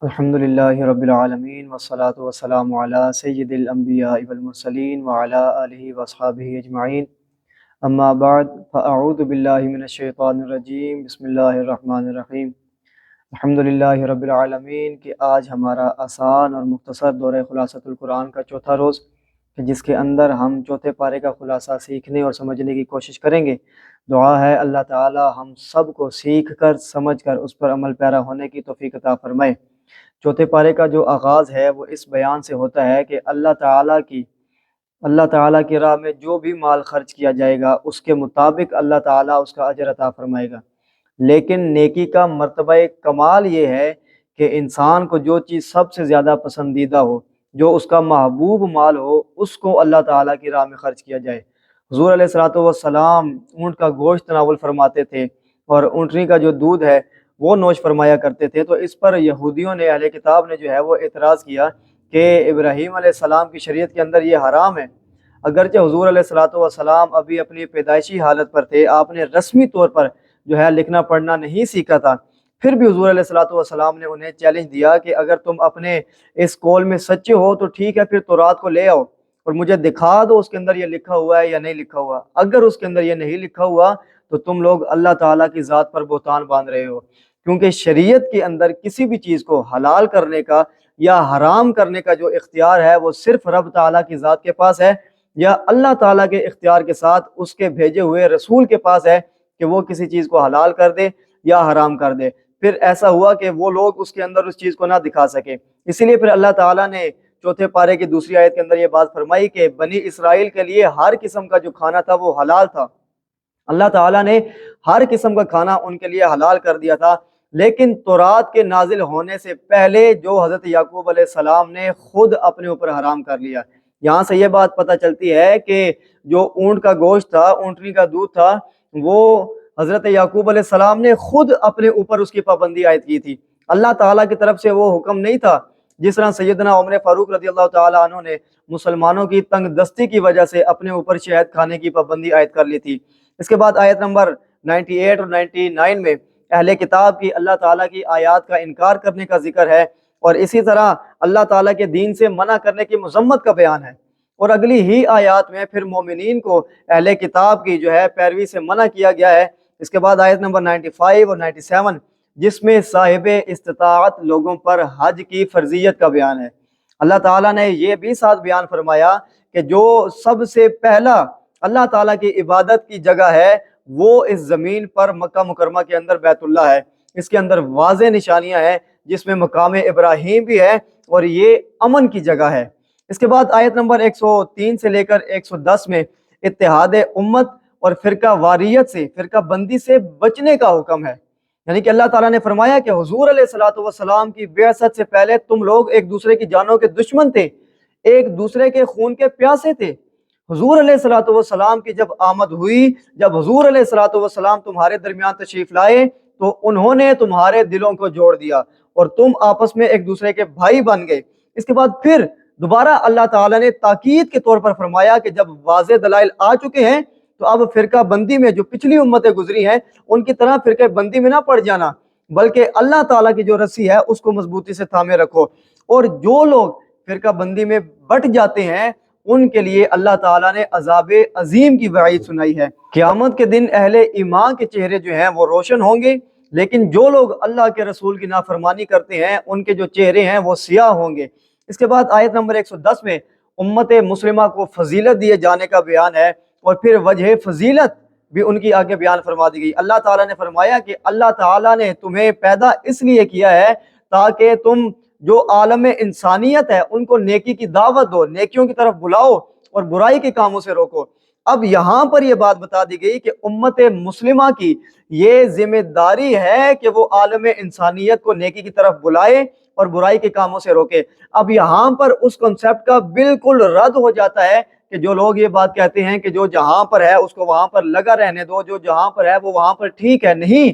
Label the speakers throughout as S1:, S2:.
S1: الحمد للہ رب العالمین والصلاة والسلام علی سید الانبیاء والمرسلین وعلی آلہ واصحابہ اجمعین اما بعد فاعوذ باللہ من الشیطان الرجیم بسم اللہ الرحمن الرحیم الحمد للہ رب العالمین کہ آج ہمارا آسان اور مختصر دورہ خلاصۃ القرآن کا چوتھا روز جس کے اندر ہم چوتھے پارے کا خلاصہ سیکھنے اور سمجھنے کی کوشش کریں گے۔ دعا ہے اللہ تعالی ہم سب کو سیکھ کر سمجھ کر اس پر عمل پیرا ہونے کی توفیق عطا فرمائے۔ چوتھے پارے کا جو آغاز ہے وہ اس بیان سے ہوتا ہے کہ اللہ تعالیٰ کی راہ میں جو بھی مال خرچ کیا جائے گا اس کے مطابق اللہ تعالیٰ اس کا اجر عطا فرمائے گا، لیکن نیکی کا مرتبہ کمال یہ ہے کہ انسان کو جو چیز سب سے زیادہ پسندیدہ ہو، جو اس کا محبوب مال ہو، اس کو اللہ تعالیٰ کی راہ میں خرچ کیا جائے۔ حضور علیہ الصلوۃ اونٹ کا گوشت تناول فرماتے تھے اور اونٹنی کا جو دودھ ہے وہ نوش فرمایا کرتے تھے، تو اس پر یہودیوں نے، اہل کتاب نے جو ہے وہ اعتراض کیا کہ ابراہیم علیہ السلام کی شریعت کے اندر یہ حرام ہے۔ اگرچہ حضور علیہ السلام ابھی اپنی پیدائشی حالت پر تھے، آپ نے رسمی طور پر جو ہے لکھنا پڑھنا نہیں سیکھا تھا، پھر بھی حضور علیہ السلام نے انہیں چیلنج دیا کہ اگر تم اپنے اس قول میں سچے ہو تو ٹھیک ہے، پھر تورات کو لے آؤ اور مجھے دکھا دو اس کے اندر یہ لکھا ہوا ہے یا نہیں لکھا ہوا۔ اگر اس کے اندر یہ نہیں لکھا ہوا تو تم لوگ اللہ تعالیٰ کی ذات پر بہتان باندھ رہے ہو، کیونکہ شریعت کے اندر کسی بھی چیز کو حلال کرنے کا یا حرام کرنے کا جو اختیار ہے وہ صرف رب تعالیٰ کی ذات کے پاس ہے، یا اللہ تعالیٰ کے اختیار کے ساتھ اس کے بھیجے ہوئے رسول کے پاس ہے کہ وہ کسی چیز کو حلال کر دے یا حرام کر دے۔ پھر ایسا ہوا کہ وہ لوگ اس کے اندر اس چیز کو نہ دکھا سکے، اسی لیے پھر اللہ تعالیٰ نے چوتھے پارے کی دوسری آیت کے اندر یہ بات فرمائی کہ بنی اسرائیل کے لیے ہر قسم کا جو کھانا تھا وہ حلال تھا۔ اللہ تعالیٰ نے ہر قسم کا کھانا ان کے لیے حلال کر دیا تھا، لیکن تورات کے نازل ہونے سے پہلے جو حضرت یعقوب علیہ السلام نے خود اپنے اوپر حرام کر لیا۔ یہاں سے یہ بات پتہ چلتی ہے کہ جو اونٹ کا گوشت تھا، اونٹنی کا دودھ تھا، وہ حضرت یعقوب علیہ السلام نے خود اپنے اوپر اس کی پابندی عائد کی تھی، اللہ تعالیٰ کی طرف سے وہ حکم نہیں تھا۔ جس طرح سیدنا عمر فاروق رضی اللہ تعالیٰ عنہ نے مسلمانوں کی تنگ دستی کی وجہ سے اپنے اوپر شہد کھانے کی پابندی عائد کر لی تھی۔ اس کے بعد آیت نمبر 98 اور 99 میں اہل کتاب کی اللہ تعالیٰ کی آیات کا انکار کرنے کا ذکر ہے، اور اسی طرح اللہ تعالیٰ کے دین سے منع کرنے کی مذمت کا بیان ہے، اور اگلی ہی آیات میں پھر مومنین کو اہل کتاب کی جو ہے پیروی سے منع کیا گیا ہے۔ اس کے بعد آیت نمبر 95 اور 97 جس میں صاحب استطاعت لوگوں پر حج کی فرضیت کا بیان ہے۔ اللہ تعالیٰ نے یہ بھی ساتھ بیان فرمایا کہ جو سب سے پہلا اللہ تعالیٰ کی عبادت کی جگہ ہے وہ اس زمین پر مکہ مکرمہ کے اندر بیت اللہ ہے۔ اس کے اندر واضح نشانیاں ہیں جس میں مقام ابراہیم بھی ہے اور یہ امن کی جگہ ہے۔ اس کے بعد آیت نمبر 103 سے لے کر 110 میں اتحاد امت اور فرقہ واریت سے، فرقہ بندی سے بچنے کا حکم ہے، یعنی کہ اللہ تعالیٰ نے فرمایا کہ حضور علیہ السلام کی بعثت سے پہلے تم لوگ ایک دوسرے کی جانوں کے دشمن تھے، ایک دوسرے کے خون کے پیاسے تھے۔ حضور علیہ السلام کی جب آمد ہوئی، جب حضور علیہ السلام تمہارے درمیان تشریف لائے تو انہوں نے تمہارے دلوں کو جوڑ دیا اور تم آپس میں ایک دوسرے کے بھائی بن گئے۔ اس کے بعد پھر دوبارہ اللہ تعالیٰ نے تاکید کے طور پر فرمایا کہ جب واضح دلائل آ چکے ہیں تو اب فرقہ بندی میں جو پچھلی امتیں گزری ہیں ان کی طرح فرقہ بندی میں نہ پڑ جانا، بلکہ اللہ تعالیٰ کی جو رسی ہے اس کو مضبوطی سے تھامے رکھو، اور جو لوگ فرقہ بندی میں بٹ جاتے ہیں ان کے لیے اللہ تعالیٰ نے عذاب عظیم کی وعید سنائی ہے۔ قیامت کے دن اہل ایمان کے چہرے جو ہیں وہ روشن ہوں گے، لیکن جو لوگ اللہ کے رسول کی نافرمانی کرتے ہیں ان کے جو چہرے ہیں وہ سیاہ ہوں گے۔ اس کے بعد آیت نمبر 110 میں امت مسلمہ کو فضیلت دیے جانے کا بیان ہے، اور پھر وجہ فضیلت بھی ان کی آگے بیان فرما دی گئی۔ اللہ تعالیٰ نے فرمایا کہ اللہ تعالیٰ نے تمہیں پیدا اس لیے کیا ہے تاکہ تم جو عالم انسانیت ہے ان کو نیکی کی دعوت دو، نیکیوں کی طرف بلاؤ اور برائی کے کاموں سے روکو۔ اب یہاں پر یہ بات بتا دی گئی کہ امت مسلمہ کی یہ ذمہ داری ہے کہ وہ عالم انسانیت کو نیکی کی طرف بلائے اور برائی کے کاموں سے روکے۔ اب یہاں پر اس کنسیپٹ کا بالکل رد ہو جاتا ہے کہ جو لوگ یہ بات کہتے ہیں کہ جو جہاں پر ہے اس کو وہاں پر لگا رہنے دو، جو جہاں پر ہے وہ وہاں پر ٹھیک ہے۔ نہیں،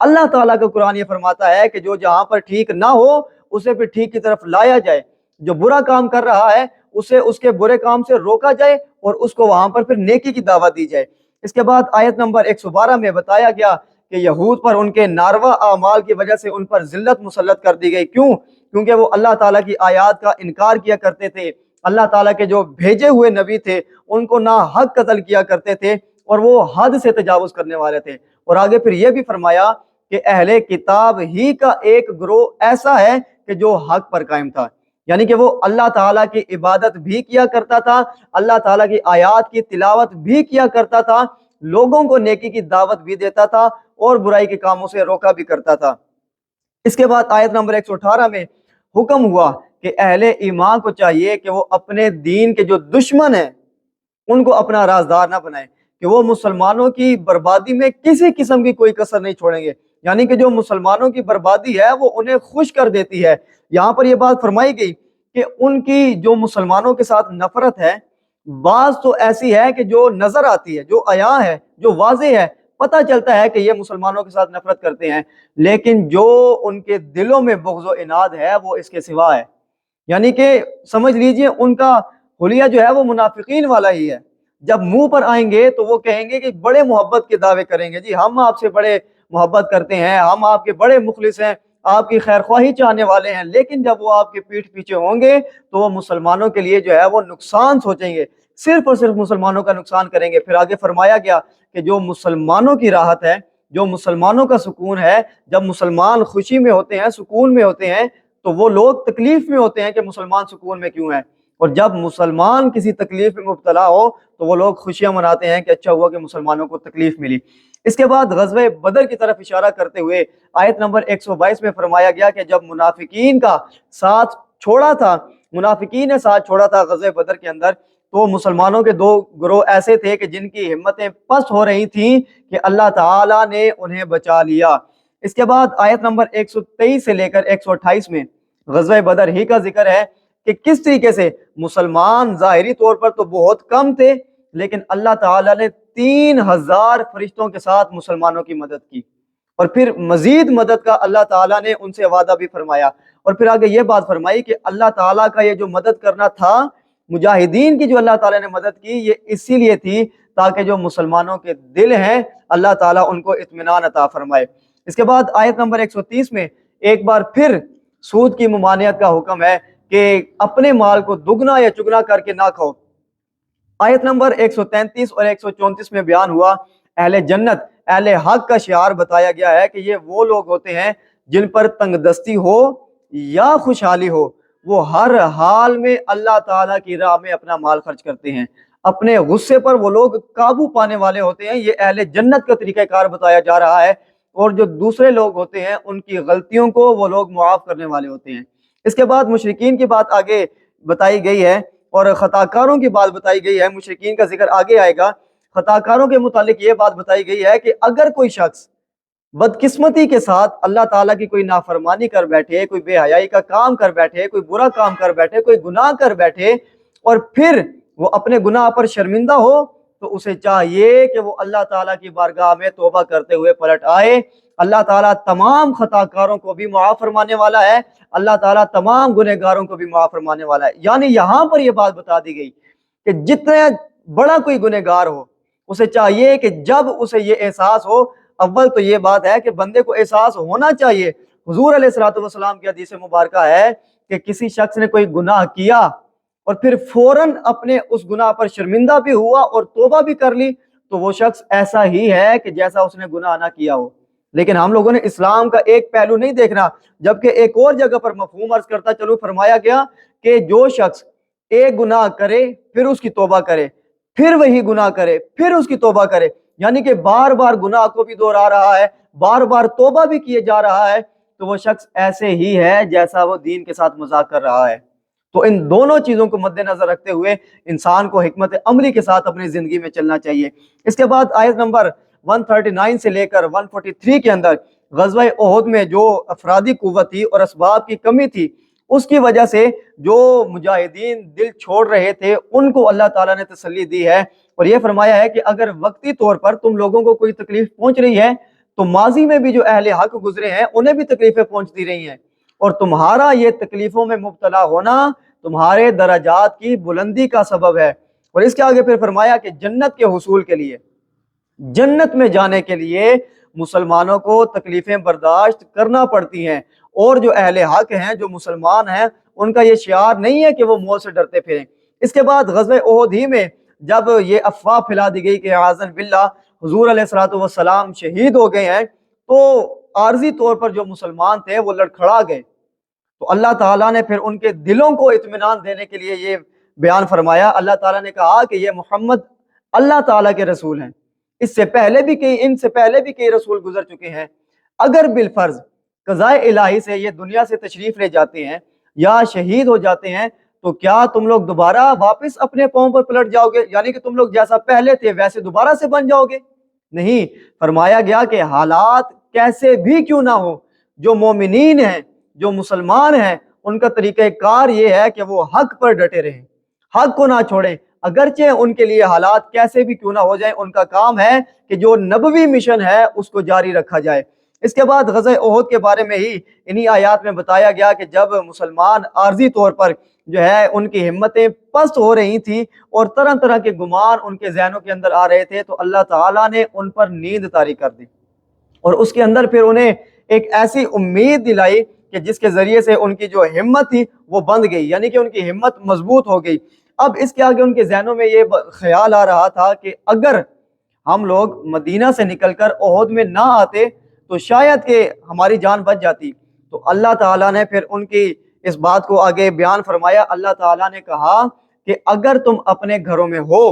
S1: اللہ تعالیٰ کا قرآن یہ فرماتا ہے کہ جو جہاں پر ٹھیک نہ ہو اسے پھر ٹھیک کی طرف لایا جائے، جو برا کام کر رہا ہے اسے اس کے برے کام سے روکا جائے اور اس کو وہاں پر پھر نیکی کی دعوت دی جائے۔ اس کے بعد آیت نمبر 112 میں بتایا گیا کہ یہود پر ان کے ناروا اعمال کی وجہ سے ان پر ذلت مسلط کر دی گئی۔ کیوں؟ کیونکہ وہ اللہ تعالیٰ کی آیات کا انکار کیا کرتے تھے، اللہ تعالیٰ کے جو بھیجے ہوئے نبی تھے ان کو ناحق قتل کیا کرتے تھے، اور وہ حد سے تجاوز کرنے والے تھے۔ اور آگے پھر یہ بھی فرمایا کہ اہل کتاب ہی کا ایک گروہ ایسا ہے کہ جو حق پر قائم تھا، یعنی کہ وہ اللہ تعالیٰ کی عبادت بھی کیا کرتا تھا، اللہ تعالیٰ کی آیات کی تلاوت بھی کیا کرتا تھا، لوگوں کو نیکی کی دعوت بھی دیتا تھا اور برائی کے کاموں سے روکا بھی کرتا تھا۔ اس کے بعد آیت نمبر 118 میں حکم ہوا کہ اہل ایمان کو چاہیے کہ وہ اپنے دین کے جو دشمن ہیں ان کو اپنا رازدار نہ بنائیں، کہ وہ مسلمانوں کی بربادی میں کسی قسم کی کوئی کسر نہیں چھوڑیں گے، یعنی کہ جو مسلمانوں کی بربادی ہے وہ انہیں خوش کر دیتی ہے۔ یہاں پر یہ بات فرمائی گئی کہ ان کی جو مسلمانوں کے ساتھ نفرت ہے، بعض تو ایسی ہے کہ جو نظر آتی ہے، جو عیاں ہے، جو واضح ہے، پتہ چلتا ہے کہ یہ مسلمانوں کے ساتھ نفرت کرتے ہیں، لیکن جو ان کے دلوں میں بغض و عناد ہے وہ اس کے سوا ہے، یعنی کہ سمجھ لیجئے ان کا حلیہ جو ہے وہ منافقین والا ہی ہے۔ جب منہ پر آئیں گے تو وہ کہیں گے کہ بڑے محبت کے دعوے کریں گے، جی ہم آپ سے بڑے محبت کرتے ہیں، ہم آپ کے بڑے مخلص ہیں، آپ کی خیر خواہی چاہنے والے ہیں، لیکن جب وہ آپ کے پیٹھ پیچھے ہوں گے تو وہ مسلمانوں کے لیے جو ہے وہ نقصان سوچیں گے، صرف اور صرف مسلمانوں کا نقصان کریں گے۔ پھر آگے فرمایا گیا کہ جو مسلمانوں کی راحت ہے، جو مسلمانوں کا سکون ہے، جب مسلمان خوشی میں ہوتے ہیں، سکون میں ہوتے ہیں، تو وہ لوگ تکلیف میں ہوتے ہیں کہ مسلمان سکون میں کیوں ہیں، اور جب مسلمان کسی تکلیف میں مبتلا ہو تو وہ لوگ خوشیاں مناتے ہیں کہ اچھا ہوا کہ مسلمانوں کو تکلیف ملی۔ اس کے بعد غزوہ بدر کی طرف اشارہ کرتے ہوئے آیت نمبر 122 میں فرمایا گیا کہ جب منافقین کا ساتھ چھوڑا تھا، منافقین نے ساتھ چھوڑا تھا غزوہ بدر کے اندر، تو مسلمانوں کے دو گروہ ایسے تھے کہ جن کی ہمتیں پست ہو رہی تھیں کہ اللہ تعالیٰ نے انہیں بچا لیا۔ اس کے بعد آیت نمبر 123 سے لے کر 128 میں غزوہ بدر ہی کا ذکر ہے کہ کس طریقے سے مسلمان ظاہری طور پر تو بہت کم تھے، لیکن اللہ تعالیٰ نے 3000 فرشتوں کے ساتھ مسلمانوں کی مدد کی، اور پھر مزید مدد کا اللہ تعالیٰ نے ان سے وعدہ بھی فرمایا، اور پھر آگے یہ بات فرمائی کہ اللہ تعالیٰ کا یہ جو مدد کرنا تھا، مجاہدین کی جو اللہ تعالیٰ نے مدد کی، یہ اسی لیے تھی تاکہ جو مسلمانوں کے دل ہیں اللہ تعالیٰ ان کو اطمینان عطا فرمائے۔ اس کے بعد آیت نمبر 130 میں ایک بار پھر سود کی ممانعت کا حکم ہے کہ اپنے مال کو دگنا یا چگنا کر کے نہ کھاؤ۔ آیت نمبر 133 اور 134 میں بیان ہوا اہل جنت، اہل حق کا شعار بتایا گیا ہے کہ یہ وہ لوگ ہوتے ہیں جن پر تنگ دستی ہو یا خوشحالی ہو، وہ ہر حال میں اللہ تعالیٰ کی راہ میں اپنا مال خرچ کرتے ہیں، اپنے غصے پر وہ لوگ قابو پانے والے ہوتے ہیں۔ یہ اہل جنت کا طریقہ کار بتایا جا رہا ہے، اور جو دوسرے لوگ ہوتے ہیں ان کی غلطیوں کو وہ لوگ معاف کرنے والے ہوتے ہیں۔ اس کے بعد مشرکین کی بات آگے بتائی گئی ہے اور خطا کاروں کی بات بتائی گئی ہے، مشرکین کا ذکر آگے آئے گا۔ خطا کاروں کے متعلق یہ بات بتائی گئی ہے کہ اگر کوئی شخص بدقسمتی کے ساتھ اللہ تعالیٰ کی کوئی نافرمانی کر بیٹھے، کوئی بے حیائی کا کام کر بیٹھے، کوئی برا کام کر بیٹھے، کوئی گناہ کر بیٹھے، اور پھر وہ اپنے گناہ پر شرمندہ ہو، تو اسے چاہیے کہ وہ اللہ تعالیٰ کی بارگاہ میں توبہ کرتے ہوئے پلٹ آئے۔ اللہ تعالیٰ تمام خطا کاروں کو بھی معاف فرمانے والا ہے، اللہ تعالیٰ تمام گنہگاروں کو بھی معاف فرمانے والا ہے۔ یعنی یہاں پر یہ بات بتا دی گئی کہ جتنا بڑا کوئی گنہگار ہو، اسے چاہیے کہ جب اسے یہ احساس ہو، اول تو یہ بات ہے کہ بندے کو احساس ہونا چاہیے۔ حضور علیہ الصلوۃ والسلام کی حدیث مبارکہ ہے کہ کسی شخص نے کوئی گناہ کیا اور پھر فوراً اپنے اس گناہ پر شرمندہ بھی ہوا اور توبہ بھی کر لی، تو وہ شخص ایسا ہی ہے کہ جیسا اس نے گناہ نہ کیا ہو۔ لیکن ہم لوگوں نے اسلام کا ایک پہلو نہیں دیکھنا، جبکہ ایک اور جگہ پر مفہوم عرض کرتا چلو فرمایا گیا کہ جو شخص ایک گناہ کرے پھر اس کی توبہ کرے، پھر وہی گناہ کرے، پھر اس کی توبہ کرے، یعنی کہ بار بار گناہ کو بھی دہرا رہا ہے، بار بار توبہ بھی کیے جا رہا ہے، تو وہ شخص ایسے ہی ہے جیسا وہ دین کے ساتھ مذاق کر رہا ہے۔ تو ان دونوں چیزوں کو مد نظر رکھتے ہوئے انسان کو حکمت عملی کے ساتھ اپنی زندگی میں چلنا چاہیے۔ اس کے بعد آیت نمبر 139 سے لے کر 143 کے اندر غزوہ احد میں جو افرادی قوت تھی اور اسباب کی کمی تھی، اس کی وجہ سے جو مجاہدین دل چھوڑ رہے تھے ان کو اللہ تعالیٰ نے تسلی دی ہے، اور یہ فرمایا ہے کہ اگر وقتی طور پر تم لوگوں کو کوئی تکلیف پہنچ رہی ہے تو ماضی میں بھی جو اہل حق گزرے ہیں انہیں بھی تکلیفیں پہنچتی رہی ہیں، اور تمہارا یہ تکلیفوں میں مبتلا ہونا تمہارے درجات کی بلندی کا سبب ہے۔ اور اس کے آگے پھر فرمایا کہ جنت کے حصول کے لیے، جنت میں جانے کے لیے مسلمانوں کو تکلیفیں برداشت کرنا پڑتی ہیں، اور جو اہل حق ہیں، جو مسلمان ہیں، ان کا یہ شعار نہیں ہے کہ وہ موت سے ڈرتے پھریں۔ اس کے بعد غزوہ احد ہی میں جب یہ افواہ پھیلا دی گئی کہ اعاذ باللہ حضور علیہ الصلوۃ والسلام شہید ہو گئے ہیں، تو عارضی طور پر جو مسلمان تھے وہ لڑکھڑا گئے۔ تو اللہ تعالیٰ نے پھر ان کے دلوں کو اطمینان دینے کے لیے یہ بیان فرمایا۔ اللہ تعالیٰ نے کہا کہ یہ محمد اللہ تعالیٰ کے رسول ہیں، ان سے پہلے بھی کئی رسول گزر چکے ہیں، اگر بالفرض قضاء الہی سے یہ دنیا سے تشریف لے جاتے ہیں یا شہید ہو جاتے ہیں تو کیا تم لوگ دوبارہ واپس اپنے پاؤں پر پلٹ جاؤ گے؟ یعنی کہ تم لوگ جیسا پہلے تھے ویسے دوبارہ سے بن جاؤ گے؟ نہیں، فرمایا گیا کہ حالات کیسے بھی کیوں نہ ہو، جو مومنین ہیں، جو مسلمان ہیں، ان کا طریقہ کار یہ ہے کہ وہ حق پر ڈٹے رہیں، حق کو نہ چھوڑیں، اگرچہ ان کے لیے حالات کیسے بھی کیوں نہ ہو جائیں۔ ان کا کام ہے کہ جو نبوی مشن ہے اس کو جاری رکھا جائے۔ اس کے بعد غزوہ احد کے بارے میں ہی انہی آیات میں بتایا گیا کہ جب مسلمان عارضی طور پر جو ہے ان کی ہمتیں پست ہو رہی تھیں اور طرح طرح کے گمان ان کے ذہنوں کے اندر آ رہے تھے، تو اللہ تعالیٰ نے ان پر نیند طاری کر دی اور اس کے اندر پھر انہیں ایک ایسی امید دلائی کہ جس کے ذریعے سے ان کی جو ہمت تھی وہ بند گئی، یعنی کہ ان کی ہمت مضبوط ہو گئی۔ اب اس کے آگے ان کے ذہنوں میں یہ خیال آ رہا تھا کہ اگر ہم لوگ مدینہ سے نکل کر احد میں نہ آتے تو شاید کہ ہماری جان بچ جاتی۔ تو اللہ تعالیٰ نے پھر ان کی اس بات کو آگے بیان فرمایا۔ اللہ تعالیٰ نے کہا کہ اگر تم اپنے گھروں میں ہو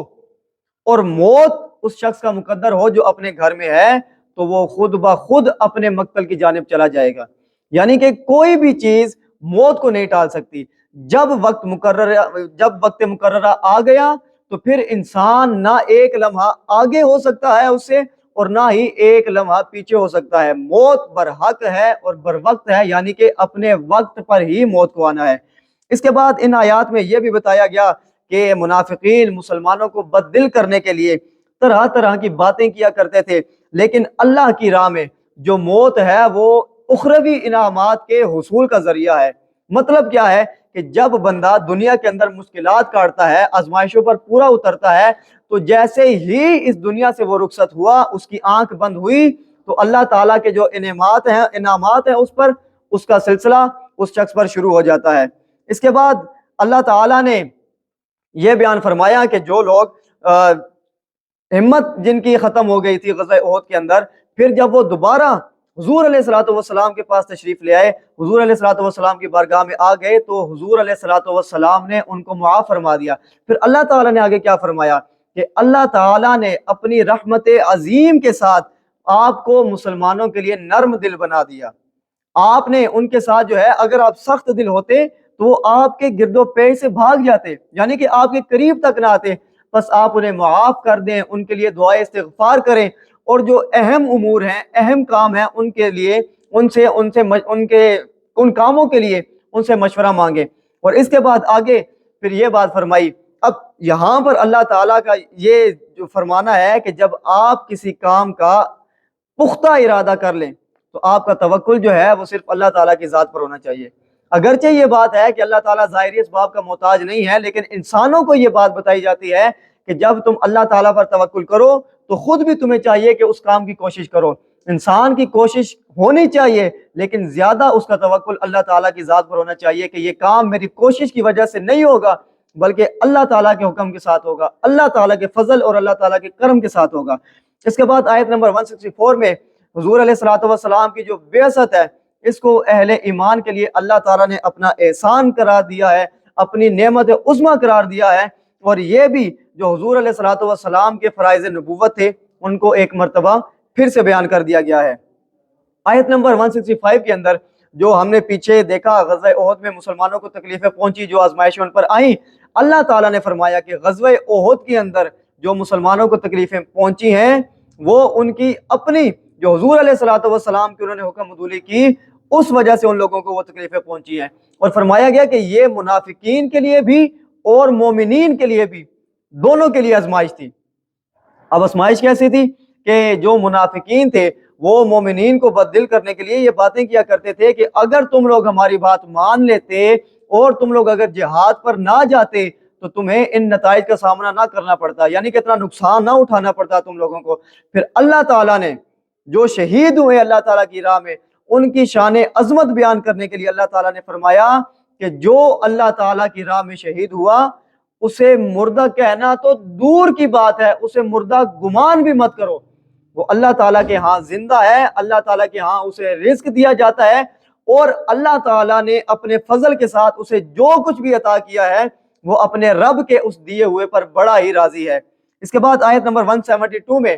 S1: اور موت اس شخص کا مقدر ہو جو اپنے گھر میں ہے تو وہ خود بخود اپنے مقتل کی جانب چلا جائے گا، یعنی کہ کوئی بھی چیز موت کو نہیں ٹال سکتی۔ جب وقت مقررہ آ گیا تو پھر انسان نہ ایک لمحہ آگے ہو سکتا ہے اس سے اور نہ ہی ایک لمحہ پیچھے ہو سکتا ہے۔ موت برحق ہے اور بر وقت ہے، یعنی کہ اپنے وقت پر ہی موت کو آنا ہے۔ اس کے بعد ان آیات میں یہ بھی بتایا گیا کہ منافقین مسلمانوں کو بددل کرنے کے لیے طرح طرح کی باتیں کیا کرتے تھے، لیکن اللہ کی راہ میں جو موت ہے وہ اخروی انعامات کے حصول کا ذریعہ ہے۔ مطلب کیا ہے کہ جب بندہ دنیا کے اندر مشکلات کاٹتا ہے، آزمائشوں پر پورا اترتا ہے، تو جیسے ہی اس دنیا سے وہ رخصت ہوا، اس کی آنکھ بند ہوئی، تو اللہ تعالیٰ کے جو انعامات ہیں اس پر اس کا سلسلہ اس شخص پر شروع ہو جاتا ہے۔ اس کے بعد اللہ تعالیٰ نے یہ بیان فرمایا کہ جو لوگ ہمت جن کی ختم ہو گئی تھی غزوہ احد کے اندر، پھر جب وہ دوبارہ حضور علیہ الصلوۃ والسلام کے پاس تشریف لے آئے، حضور علیہ الصلوۃ والسلام کی بارگاہ میں آ گئے، تو حضور علیہ الصلوۃ والسلام نے ان کو معاف فرما دیا۔ پھر اللہ تعالیٰ نے آگے کیا فرمایا کہ اللہ تعالیٰ نے اپنی رحمت عظیم کے ساتھ آپ کو مسلمانوں کے لیے نرم دل بنا دیا۔ آپ نے ان کے ساتھ جو ہے، اگر آپ سخت دل ہوتے تو وہ آپ کے گرد و پیش سے بھاگ جاتے، یعنی کہ آپ کے قریب تک نہ آتے۔ بس آپ انہیں معاف کر دیں، ان کے لیے دعائے استغفار کریں، اور جو اہم امور ہیں، اہم کام ہیں، ان کے لیے ان کاموں کے لیے ان سے مشورہ مانگیں۔ اور اس کے بعد آگے پھر یہ بات فرمائی۔ اب یہاں پر اللہ تعالیٰ کا یہ جو فرمانا ہے کہ جب آپ کسی کام کا پختہ ارادہ کر لیں تو آپ کا توکل جو ہے وہ صرف اللہ تعالیٰ کی ذات پر ہونا چاہیے۔ اگرچہ یہ بات ہے کہ اللہ تعالیٰ ظاہری اسباب کا محتاج نہیں ہے، لیکن انسانوں کو یہ بات بتائی جاتی ہے کہ جب تم اللہ تعالیٰ پر توکل کرو تو خود بھی تمہیں چاہیے کہ اس کام کی کوشش کرو۔ انسان کی کوشش ہونی چاہیے، لیکن زیادہ اس کا توکل اللہ تعالیٰ کی ذات پر ہونا چاہیے کہ یہ کام میری کوشش کی وجہ سے نہیں ہوگا، بلکہ اللہ تعالیٰ کے حکم کے ساتھ ہوگا، اللہ تعالیٰ کے فضل اور اللہ تعالیٰ کے کرم کے ساتھ ہوگا۔ اس کے بعد آیت نمبر 164 میں حضور علیہ الصلوۃ والسلام کی جو بعثت ہے، اس کو اہل ایمان کے لیے اللہ تعالیٰ نے اپنا احسان قرار دیا ہے، اپنی نعمت عظمیٰ قرار دیا ہے، اور یہ بھی جو حضور علیہ الصلوۃ والسلام کے فرائض نبوت تھے ان کو ایک مرتبہ پھر سے بیان کر دیا گیا ہے۔ آیت نمبر 165 کے اندر جو ہم نے پیچھے دیکھا، غزوہ احد میں مسلمانوں کو تکلیفیں پہنچی، جو آزمائشیں ان پر آئیں، اللہ تعالیٰ نے فرمایا کہ غزوہ احد کے اندر جو مسلمانوں کو تکلیفیں پہنچی ہیں وہ ان کی اپنی جو حضور علیہ الصلوۃ والسلام کی انہوں نے حکم عدولی کی اس وجہ سے ان لوگوں کو وہ تکلیفیں پہنچی ہیں۔ اور فرمایا گیا کہ یہ منافقین کے لیے بھی اور مومنین کے لیے بھی، دونوں کے لیے آزمائش تھی۔ اب آزمائش کیسی تھی کہ جو منافقین تھے وہ مومنین کو بددل کرنے کے لیے یہ باتیں کیا کرتے تھے کہ اگر تم لوگ ہماری بات مان لیتے اور تم لوگ اگر جہاد پر نہ جاتے تو تمہیں ان نتائج کا سامنا نہ کرنا پڑتا، یعنی کہ اتنا نقصان نہ اٹھانا پڑتا تم لوگوں کو۔ پھر اللہ تعالیٰ نے جو شہید ہوئے اللہ تعالیٰ کی راہ میں ان کی شان عظمت بیان کرنے کے لیے اللہ تعالیٰ نے فرمایا کہ جو اللہ تعالیٰ کی راہ میں شہید ہوا اسے مردہ کہنا تو دور کی بات ہے، اسے مردہ گمان بھی مت کرو، وہ اللہ تعالیٰ کے ہاں زندہ ہے، اللہ تعالیٰ کے ہاں اسے رزق دیا جاتا ہے، اور اللہ تعالیٰ نے اپنے فضل کے ساتھ اسے جو کچھ بھی عطا کیا ہے وہ اپنے رب کے اس دیے ہوئے پر بڑا ہی راضی ہے۔ اس کے بعد آیت نمبر 172 میں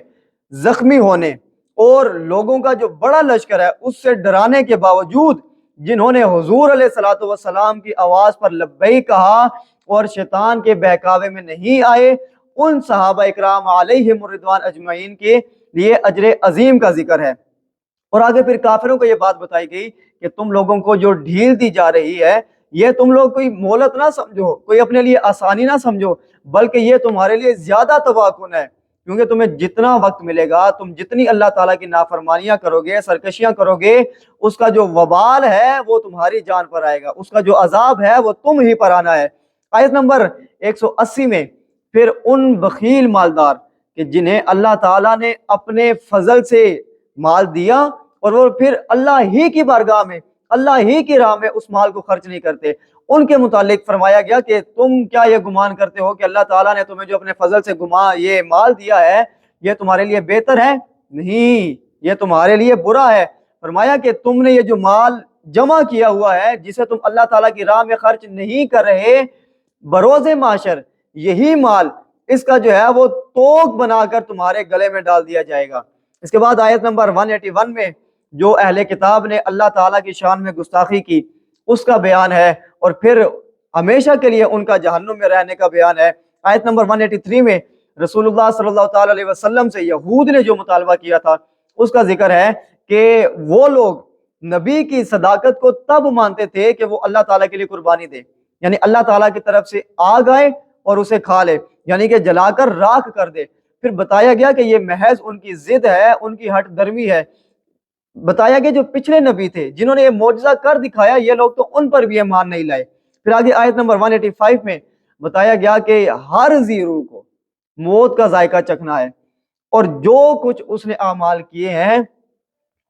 S1: زخمی ہونے اور لوگوں کا جو بڑا لشکر ہے اس سے ڈرانے کے باوجود جنہوں نے حضور علیہ الصلوۃ والسلام کی آواز پر لبیک کہا اور شیطان کے بہکاوے میں نہیں آئے، ان صحابہ اکرام علیہم الرضوان اجمعین کے لیے اجر عظیم کا ذکر ہے۔ اور آگے پھر کافروں کو یہ بات بتائی گئی کہ تم لوگوں کو جو ڈھیل دی جا رہی ہے یہ تم لوگ کوئی مہلت نہ سمجھو، کوئی اپنے لیے آسانی نہ سمجھو، بلکہ یہ تمہارے لیے زیادہ تباہ کن ہے، کیونکہ تمہیں جتنا وقت ملے گا، تم جتنی اللہ تعالیٰ کی نافرمانیاں کرو گے، سرکشیاں کرو گے، اس کا جو وبال ہے وہ تمہاری جان پر آئے گا، اس کا جو عذاب ہے وہ تم ہی پر آنا ہے۔ آیت نمبر 180 میں پھر ان بخیل مالدار کہ جنہیں اللہ تعالیٰ نے اپنے فضل سے مال دیا اور وہ پھر اللہ ہی کی بارگاہ میں، اللہ ہی کی راہ میں اس مال کو خرچ نہیں کرتے، ان کے متعلق فرمایا گیا کہ تم کیا یہ گمان کرتے ہو کہ اللہ تعالیٰ نے تمہیں جو اپنے فضل سے یہ مال دیا ہے یہ تمہارے لیے بہتر ہے؟ نہیں، یہ تمہارے لیے برا ہے۔ فرمایا کہ تم نے یہ جو مال جمع کیا ہوا ہے جسے تم اللہ تعالیٰ کی راہ میں خرچ نہیں کر رہے، بروز معاشر یہی مال اس کا جو ہے وہ توق بنا کر تمہارے گلے میں ڈال دیا جائے گا۔ اس کے بعد آیت نمبر 181 میں جو اہل کتاب نے اللہ تعالیٰ کی شان میں گستاخی کی اس کا بیان ہے، اور پھر ہمیشہ کے لیے ان کا جہنم میں رہنے کا بیان ہے۔ آیت نمبر 183 میں رسول اللہ صلی اللہ تعالیٰ علیہ وسلم سے یہود نے جو مطالبہ کیا تھا اس کا ذکر ہے کہ وہ لوگ نبی کی صداقت کو تب مانتے تھے کہ وہ اللہ تعالیٰ کے لیے قربانی دے، یعنی اللہ تعالیٰ کی طرف سے آگ آئے اور اسے کھا لے، یعنی کہ جلا کر راکھ کر دے۔ پھر بتایا گیا کہ یہ محض ان کی ضد ہے، ان کی ہٹ درمی ہے۔ بتایا گیا جو پچھلے نبی تھے جنہوں نے یہ معجزہ کر دکھایا یہ لوگ تو ان پر بھی ایمان نہیں لائے۔ پھر آگے آیت نمبر 185 میں بتایا گیا کہ ہر ذی روح کو موت کا ذائقہ چکھنا ہے، اور جو کچھ اس نے اعمال کیے ہیں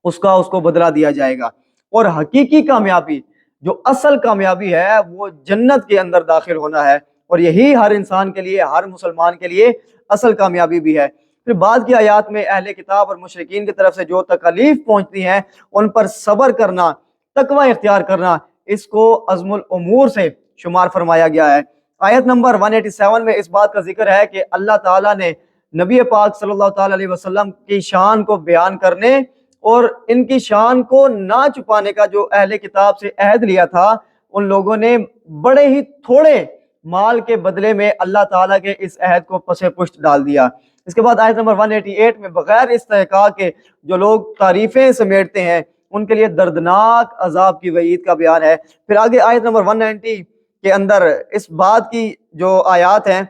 S1: اس کا اس کو بدلہ دیا جائے گا، اور حقیقی کامیابی جو اصل کامیابی ہے وہ جنت کے اندر داخل ہونا ہے، اور یہی ہر انسان کے لیے، ہر مسلمان کے لیے اصل کامیابی بھی ہے۔ پھر بعد کی آیات میں اہل کتاب اور مشرکین کی طرف سے جو تکالیف پہنچتی ہیں ان پر صبر کرنا، تقوی اختیار کرنا، اس کو عزم الامور سے شمار فرمایا گیا ہے۔ آیت نمبر 187 میں اس بات کا ذکر ہے کہ اللہ تعالیٰ نے نبی پاک صلی اللہ تعالیٰ علیہ وسلم کی شان کو بیان کرنے اور ان کی شان کو نہ چھپانے کا جو اہل کتاب سے عہد لیا تھا، ان لوگوں نے بڑے ہی تھوڑے مال کے بدلے میں اللہ تعالیٰ کے اس عہد کو پس پشت ڈال دیا۔ اس کے بعد آیت نمبر 188 میں بغیر استحقاق کے جو لوگ تعریفیں سمیٹتے ہیں ان کے لیے دردناک عذاب کی وعید کا بیان ہے۔ پھر آگے آیت نمبر 190 کے اندر اس بات کی جو آیات ہیں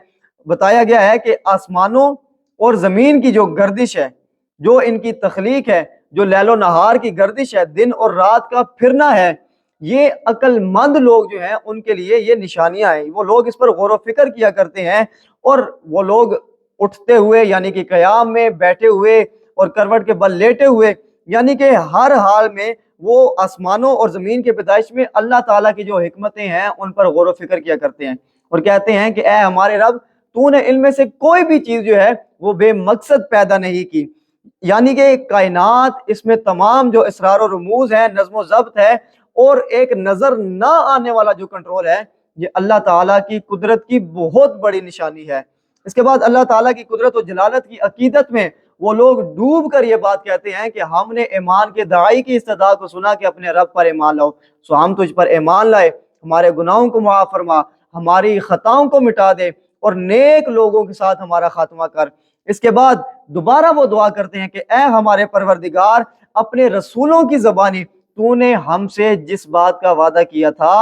S1: بتایا گیا ہے کہ آسمانوں اور زمین کی جو گردش ہے، جو ان کی تخلیق ہے، جو لیل و نہار کی گردش ہے، دن اور رات کا پھرنا ہے، یہ عقل مند لوگ جو ہیں ان کے لیے یہ نشانیاں ہیں، وہ لوگ اس پر غور و فکر کیا کرتے ہیں، اور وہ لوگ اٹھتے ہوئے یعنی کہ قیام میں، بیٹھے ہوئے اور کروٹ کے بل لیٹے ہوئے، یعنی کہ ہر حال میں وہ آسمانوں اور زمین کے پیدائش میں اللہ تعالیٰ کی جو حکمتیں ہیں ان پر غور و فکر کیا کرتے ہیں، اور کہتے ہیں کہ اے ہمارے رب، تو نے ان میں سے کوئی بھی چیز جو ہے وہ بے مقصد پیدا نہیں کی، یعنی کہ کائنات، اس میں تمام جو اسرار و رموز ہیں، نظم و ضبط ہے، اور ایک نظر نہ آنے والا جو کنٹرول ہے، یہ اللہ تعالیٰ کی قدرت کی بہت بڑی نشانی ہے۔ اس کے بعد اللہ تعالیٰ کی قدرت و جلالت کی عقیدت میں وہ لوگ ڈوب کر یہ بات کہتے ہیں کہ ہم نے ایمان کے داعی کی استدعا کو سنا کہ اپنے رب پر ایمان لاؤ، سو ہم تجھ پر ایمان لائے، ہمارے گناہوں کو معاف فرما، ہماری خطاؤں کو مٹا دے، اور نیک لوگوں کے ساتھ ہمارا خاتمہ کر۔ اس کے بعد دوبارہ وہ دعا کرتے ہیں کہ اے ہمارے پروردگار، اپنے رسولوں کی زبانی تو نے ہم سے جس بات کا وعدہ کیا تھا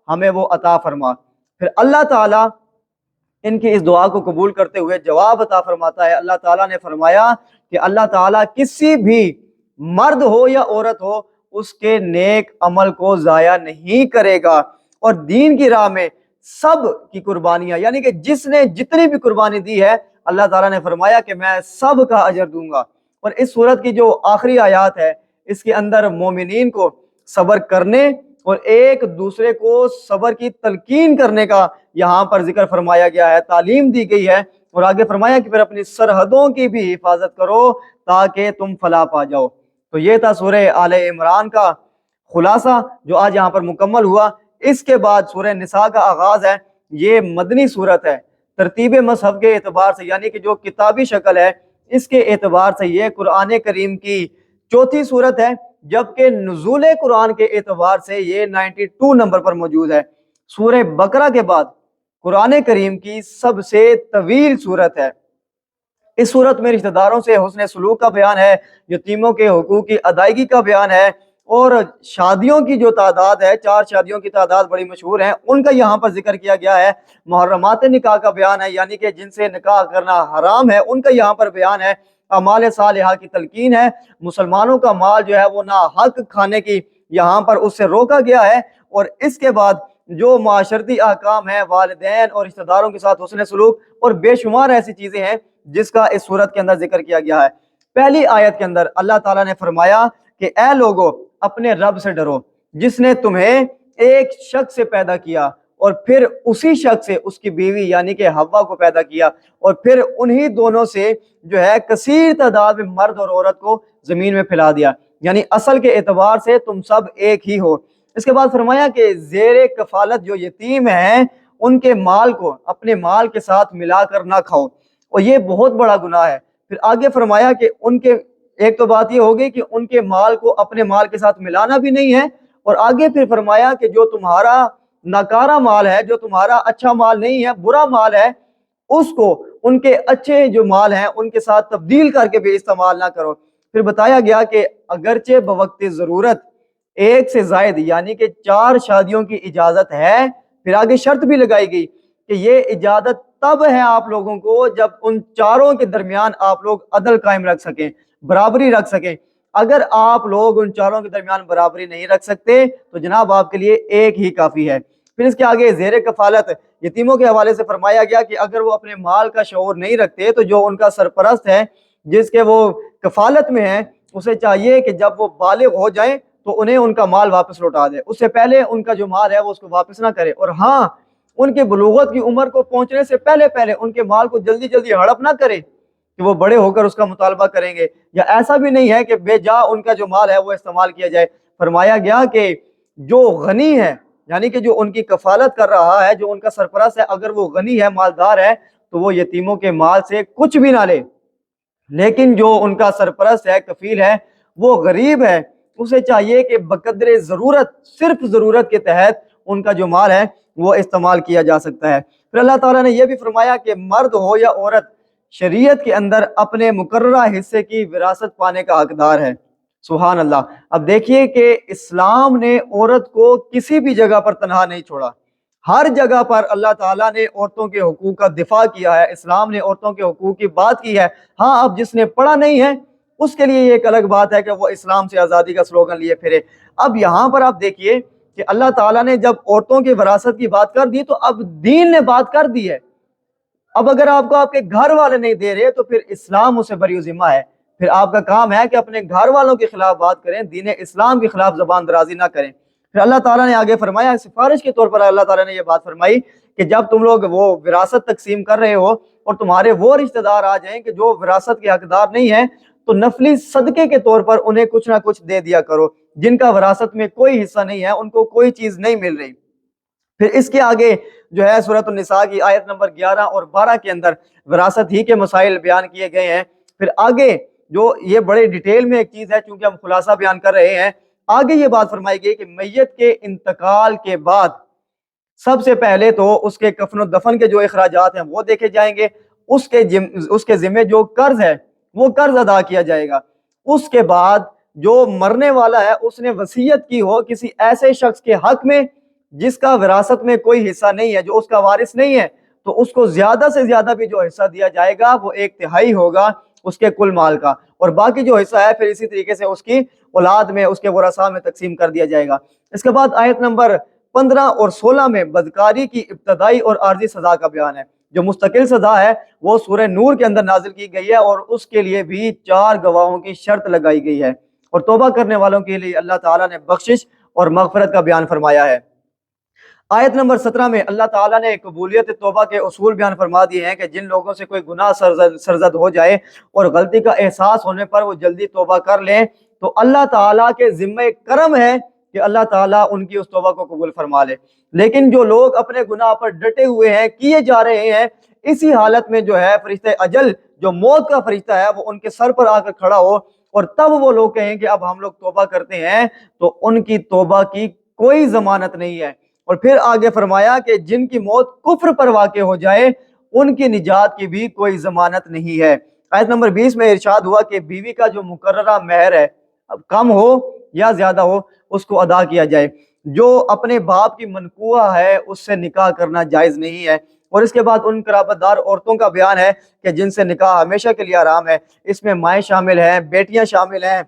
S1: ہمیں وہ عطا فرما۔ پھر اللہ تعالیٰ ان کی اس دعا کو قبول کرتے ہوئے جواب عطا فرماتا ہے۔ اللہ تعالیٰ نے فرمایا کہ اللہ تعالیٰ کسی بھی مرد ہو یا عورت ہو اس کے نیک عمل کو ضائع نہیں کرے گا، اور دین کی راہ میں سب کی قربانیاں، یعنی کہ جس نے جتنی بھی قربانی دی ہے اللہ تعالیٰ نے فرمایا کہ میں سب کا اجر دوں گا۔ اور اس سورت کی جو آخری آیات ہے اس کے اندر مومنین کو صبر کرنے اور ایک دوسرے کو صبر کی تلقین کرنے کا یہاں پر ذکر فرمایا گیا ہے، تعلیم دی گئی ہے۔ اور آگے فرمایا کہ پھر اپنی سرحدوں کی بھی حفاظت کرو تاکہ تم فلاح پا جاؤ۔ تو یہ تھا سورہ آل عمران کا خلاصہ جو آج یہاں پر مکمل ہوا۔ اس کے بعد سورہ نساء کا آغاز ہے۔ یہ مدنی صورت ہے، ترتیب مصحف کے اعتبار سے یعنی کہ جو کتابی شکل ہے اس کے اعتبار سے یہ قرآن کریم کی چوتھی صورت ہے، جبکہ نزول قرآن کے اعتبار سے یہ 92 نمبر پر موجود ہے۔ سورہ بقرہ کے بعد قرآن کریم کی سب سے طویل صورت ہے۔ اس صورت میں رشتہ داروں سے حسن سلوک کا بیان ہے، یتیموں کے حقوق کی ادائیگی کا بیان ہے، اور شادیوں کی جو تعداد ہے، 4 شادیوں کی تعداد بڑی مشہور ہیں، ان کا یہاں پر ذکر کیا گیا ہے۔ محرمات نکاح کا بیان ہے، یعنی کہ جن سے نکاح کرنا حرام ہے ان کا یہاں پر بیان ہے۔ اعمال صالحہ کی تلقین ہے، مسلمانوں کا مال جو ہے وہ ناحق کھانے کی یہاں پر اس سے روکا گیا ہے۔ اور اس کے بعد جو معاشرتی احکام ہیں، والدین اور رشتہ داروں کے ساتھ حسن سلوک اور بے شمار ایسی چیزیں ہیں جس کا اس صورت کے اندر ذکر کیا گیا ہے۔ پہلی آیت کے اندر اللہ تعالیٰ نے فرمایا کہ اے لوگو اپنے رب سے ڈرو جس نے تمہیں ایک شخص سے پیدا کیا اور پھر اسی شخص سے اس کی بیوی یعنی کہ حوا کو پیدا کیا، اور پھر انہی دونوں سے جو ہے کثیر تعداد میں مرد اور عورت کو زمین میں پھیلا دیا، یعنی اصل کے اعتبار سے تم سب ایک ہی ہو۔ اس کے بعد فرمایا کہ زیر کفالت جو یتیم ہیں ان کے مال کو اپنے مال کے ساتھ ملا کر نہ کھاؤ، اور یہ بہت بڑا گناہ ہے۔ پھر آگے فرمایا کہ ان کے ایک تو بات یہ ہوگی کہ ان کے مال کو اپنے مال کے ساتھ ملانا بھی نہیں ہے، اور آگے پھر فرمایا کہ جو تمہارا ناکارہ مال ہے، جو تمہارا اچھا مال نہیں ہے، برا مال ہے، اس کو ان کے اچھے جو مال ہیں ان کے ساتھ تبدیل کر کے بھی استعمال نہ کرو۔ پھر بتایا گیا کہ اگرچہ بوقت ضرورت ایک سے زائد یعنی کہ 4 شادیوں کی اجازت ہے، پھر آگے شرط بھی لگائی گئی کہ یہ اجازت تب ہے آپ لوگوں کو جب ان چاروں کے درمیان آپ لوگ عدل قائم رکھ سکیں، برابری رکھ سکیں۔ اگر آپ لوگ ان چاروں کے درمیان برابری نہیں رکھ سکتے تو جناب آپ کے لیے ایک ہی کافی ہے۔ پھر اس کے آگے زیر کفالت یتیموں کے حوالے سے فرمایا گیا کہ اگر وہ اپنے مال کا شعور نہیں رکھتے تو جو ان کا سرپرست ہے جس کے وہ کفالت میں ہیں اسے چاہیے کہ جب وہ بالغ ہو جائیں تو انہیں ان کا مال واپس لوٹا دے، اس سے پہلے ان کا جو مال ہے وہ اس کو واپس نہ کرے، اور ہاں ان کے بلوغت کی عمر کو پہنچنے سے پہلے ان کے مال کو جلدی ہڑپ نہ کرے کہ وہ بڑے ہو کر اس کا مطالبہ کریں گے، یا ایسا بھی نہیں ہے کہ بے جا ان کا جو مال ہے وہ استعمال کیا جائے۔ فرمایا گیا کہ جو غنی ہے یعنی کہ جو ان کی کفالت کر رہا ہے، جو ان کا سرپرست ہے، اگر وہ غنی ہے، مالدار ہے، تو وہ یتیموں کے مال سے کچھ بھی نہ لے، لیکن جو ان کا سرپرست ہے، کفیل ہے، وہ غریب ہے، اسے چاہیے کہ بقدر ضرورت، صرف ضرورت کے تحت ان کا جو مال ہے وہ استعمال کیا جا سکتا ہے۔ پھر اللہ تعالیٰ نے یہ بھی فرمایا کہ مرد ہو یا عورت شریعت کے اندر اپنے مقررہ حصے کی وراثت پانے کا حقدار ہے۔ سبحان اللہ۔ اب دیکھیے کہ اسلام نے عورت کو کسی بھی جگہ پر تنہا نہیں چھوڑا، ہر جگہ پر اللہ تعالیٰ نے عورتوں کے حقوق کا دفاع کیا ہے، اسلام نے عورتوں کے حقوق کی بات کی ہے۔ ہاں اب جس نے پڑھا نہیں ہے اس کے لیے یہ ایک الگ بات ہے کہ وہ اسلام سے آزادی کا سلوگن لیے پھرے۔ اب یہاں پر آپ دیکھیے کہ اللہ تعالیٰ نے جب عورتوں کی وراثت کی بات کر دی تو اب دین نے بات کر دی ہے۔ اب اگر آپ کو آپ کے گھر والے نہیں دے رہے تو پھر اسلام اسے بری ذمہ ہے، پھر آپ کا کام ہے کہ اپنے گھر والوں کے خلاف بات کریں، دین اسلام کے خلاف زبان درازی نہ کریں۔ پھر اللہ تعالیٰ نے آگے فرمایا، سفارش کے طور پر اللہ تعالیٰ نے یہ بات فرمائی کہ جب تم لوگ وہ وراثت تقسیم کر رہے ہو اور تمہارے وہ رشتہ دار آ جائیں کہ جو وراثت کے حقدار نہیں ہیں، تو نفلی صدقے کے طور پر انہیں کچھ نہ کچھ دے دیا کرو، جن کا وراثت میں کوئی حصہ نہیں ہے، ان کو کوئی چیز نہیں مل رہی۔ پھر اس کے آگے جو ہے سورۃ النساء کی آیت نمبر 11 اور 12 کے اندر وراثت ہی کے مسائل بیان کیے گئے ہیں۔ پھر آگے جو یہ بڑے ڈیٹیل میں ایک چیز ہے چونکہ ہم خلاصہ بیان کر رہے ہیں، آگے یہ بات فرمائی گئی کہ میت کے انتقال کے بعد سب سے پہلے تو اس کے کفن و دفن کے جو اخراجات ہیں وہ دیکھے جائیں گے، اس کے ذمہ جو قرض ہے وہ قرض ادا کیا جائے گا۔ اس کے بعد جو مرنے والا ہے اس نے وصیت کی ہو کسی ایسے شخص کے حق میں جس کا وراثت میں کوئی حصہ نہیں ہے، جو اس کا وارث نہیں ہے، تو اس کو زیادہ سے زیادہ بھی جو حصہ دیا جائے گا وہ 1/3 ہوگا اس کے کل مال کا، اور باقی جو حصہ ہے پھر اسی طریقے سے اس کی اولاد میں، اس کے ورثاء میں تقسیم کر دیا جائے گا۔ اس کے بعد آیت نمبر 15 اور 16 میں بدکاری کی ابتدائی اور عارضی سزا کا بیان ہے۔ جو مستقل سزا ہے وہ سورہ نور کے اندر نازل کی گئی ہے، اور اس کے لیے بھی 4 گواہوں کی شرط لگائی گئی ہے۔ اور توبہ کرنے والوں کے لیے اللہ تعالیٰ نے بخشش اور مغفرت کا بیان فرمایا ہے۔ آیت نمبر 17 میں اللہ تعالیٰ نے قبولیت توبہ کے اصول بیان فرما دیے ہیں کہ جن لوگوں سے کوئی گناہ سرزد ہو جائے اور غلطی کا احساس ہونے پر وہ جلدی توبہ کر لیں تو اللہ تعالیٰ کے ذمہ کرم ہے کہ اللہ تعالیٰ ان کی اس توبہ کو قبول فرما لے۔ لیکن جو لوگ اپنے گناہ پر ڈٹے ہوئے ہیں، کیے جا رہے ہیں، اسی حالت میں جو ہے فرشتہ اجل، جو موت کا فرشتہ ہے، وہ ان کے سر پر آ کر کھڑا ہو اور تب وہ لوگ کہیں کہ اب ہم لوگ توبہ کرتے ہیں، تو ان کی توبہ کی کوئی ضمانت نہیں ہے۔ اور پھر آگے فرمایا کہ جن کی موت کفر پر واقع ہو جائے ان کی نجات کی بھی کوئی ضمانت نہیں ہے۔ آیت نمبر 20 میں ارشاد ہوا کہ بیوی کا جو مقررہ مہر ہے، اب کم ہو یا زیادہ ہو، اس کو ادا کیا جائے۔ جو اپنے باپ کی منکوحہ ہے اس سے نکاح کرنا جائز نہیں ہے۔ اور اس کے بعد ان قرابت دار عورتوں کا بیان ہے کہ جن سے نکاح ہمیشہ کے لیے حرام ہے۔ اس میں مائیں شامل ہیں، بیٹیاں شامل ہیں،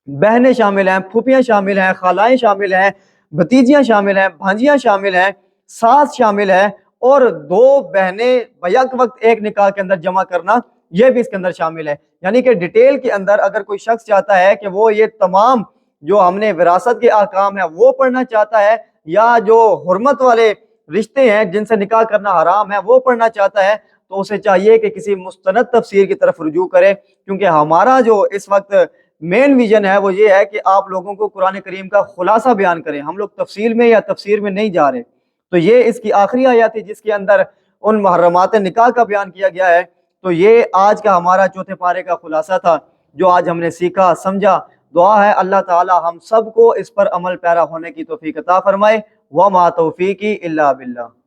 S1: بہنیں شامل ہیں، پھوپھیاں شامل ہیں، خالائیں شامل ہیں، بھتیجیاں شامل ہیں، بھانجیاں شامل ہیں، ساس شامل ہے، اور دو بہنیں بیک وقت ایک نکاح کے اندر جمع کرنا یہ بھی اس کے اندر شامل ہے۔ یعنی کہ ڈیٹیل کے اندر اگر کوئی شخص چاہتا ہے کہ وہ یہ تمام جو ہم نے وراثت کے احکام ہیں وہ پڑھنا چاہتا ہے، یا جو حرمت والے رشتے ہیں جن سے نکاح کرنا حرام ہے وہ پڑھنا چاہتا ہے، تو اسے چاہیے کہ کسی مستند تفسیر کی طرف رجوع کرے، کیونکہ ہمارا جو اس وقت مین ویژن ہے وہ یہ ہے کہ آپ لوگوں کو قرآن کریم کا خلاصہ بیان کریں، ہم لوگ تفصیل میں یا تفسیر میں نہیں جا رہے۔ تو یہ اس کی آخری آیت تھی جس کے اندر ان محرمات نکاح کا بیان کیا گیا ہے۔ تو یہ آج کا ہمارا چوتھے پارے کا خلاصہ تھا جو آج ہم نے سیکھا سمجھا۔ دعا ہے اللہ تعالی ہم سب کو اس پر عمل پیرا ہونے کی توفیق عطا فرمائے۔ وما توفیقی الا باللہ۔